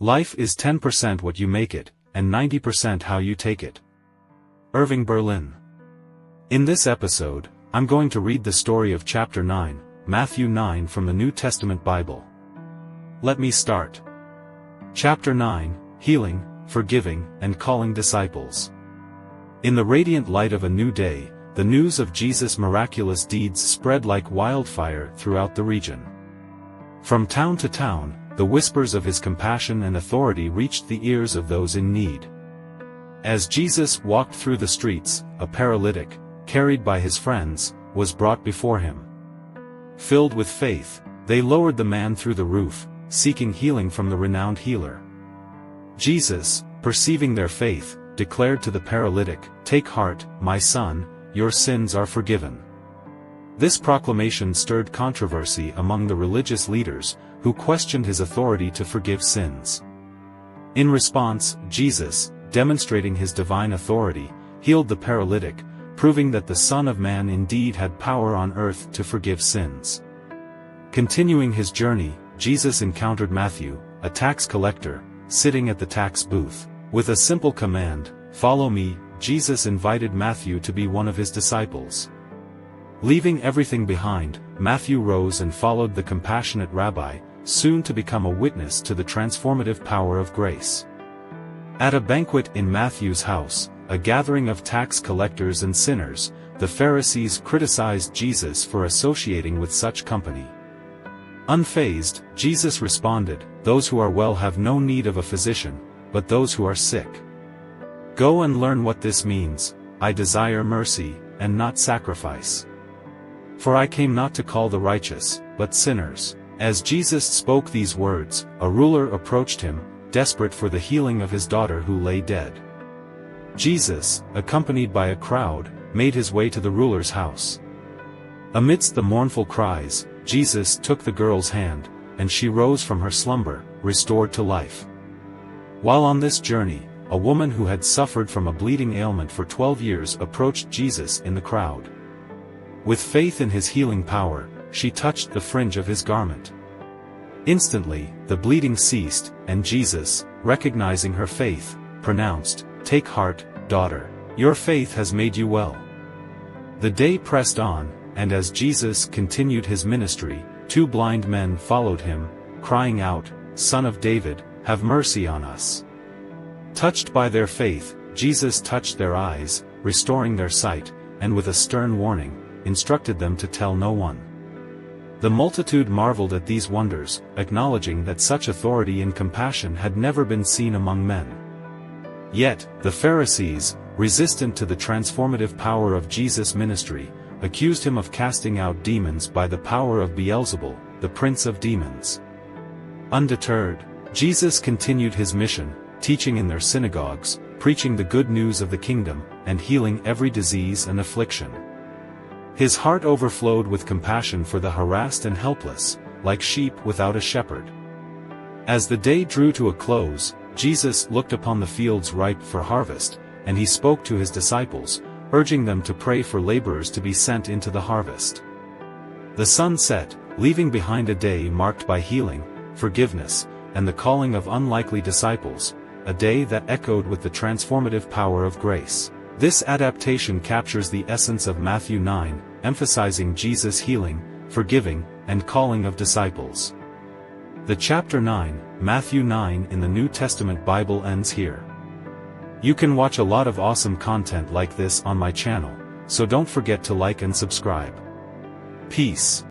Life is 10% what you make it, and 90% how you take it. Irving Berlin. In this episode, I'm going to read the story of chapter 9, Matthew 9 from the New Testament Bible. Let me start. Chapter 9, Healing, Forgiving, and Calling Disciples. In the radiant light of a new day, the news of Jesus' miraculous deeds spread like wildfire throughout the region. From town to town, the whispers of his compassion and authority reached the ears of those in need. As Jesus walked through the streets, a paralytic, carried by his friends, was brought before him. Filled with faith, they lowered the man through the roof, seeking healing from the renowned healer. Jesus, perceiving their faith, declared to the paralytic, "Take heart, my son, your sins are forgiven." This proclamation stirred controversy among the religious leaders, who questioned his authority to forgive sins. In response, Jesus, demonstrating his divine authority, healed the paralytic, proving that the Son of Man indeed had power on earth to forgive sins. Continuing his journey, Jesus encountered Matthew, a tax collector, sitting at the tax booth. With a simple command, "Follow me," Jesus invited Matthew to be one of his disciples. Leaving everything behind, Matthew rose and followed the compassionate rabbi, soon to become a witness to the transformative power of grace. At a banquet in Matthew's house, a gathering of tax collectors and sinners, the Pharisees criticized Jesus for associating with such company. Unfazed, Jesus responded, "Those who are well have no need of a physician, but those who are sick. Go and learn what this means. I desire mercy, and not sacrifice. For I came not to call the righteous, but sinners." As Jesus spoke these words, a ruler approached him, desperate for the healing of his daughter who lay dead. Jesus, accompanied by a crowd, made his way to the ruler's house. Amidst the mournful cries, Jesus took the girl's hand, and she rose from her slumber, restored to life. While on this journey, a woman who had suffered from a bleeding ailment for 12 years approached Jesus in the crowd. With faith in his healing power, she touched the fringe of his garment. Instantly, the bleeding ceased, and Jesus, recognizing her faith, pronounced, "Take heart, daughter. Your faith has made you well." The day pressed on, and as Jesus continued his ministry, 2 blind men followed him, crying out, "Son of David, have mercy on us." Touched by their faith, Jesus touched their eyes, restoring their sight, and with a stern warning, instructed them to tell no one. The multitude marveled at these wonders, acknowledging that such authority and compassion had never been seen among men. Yet, the Pharisees, resistant to the transformative power of Jesus' ministry, accused him of casting out demons by the power of Beelzebul, the prince of demons. Undeterred, Jesus continued his mission, teaching in their synagogues, preaching the good news of the kingdom, and healing every disease and affliction. His heart overflowed with compassion for the harassed and helpless, like sheep without a shepherd. As the day drew to a close, Jesus looked upon the fields ripe for harvest, and he spoke to his disciples, urging them to pray for laborers to be sent into the harvest. The sun set, leaving behind a day marked by healing, forgiveness, and the calling of unlikely disciples, a day that echoed with the transformative power of grace. This adaptation captures the essence of Matthew 9, emphasizing Jesus' healing, forgiving, and calling of disciples. The chapter 9, Matthew 9 in the New Testament Bible ends here. You can watch a lot of awesome content like this on my channel, so don't forget to like and subscribe. Peace.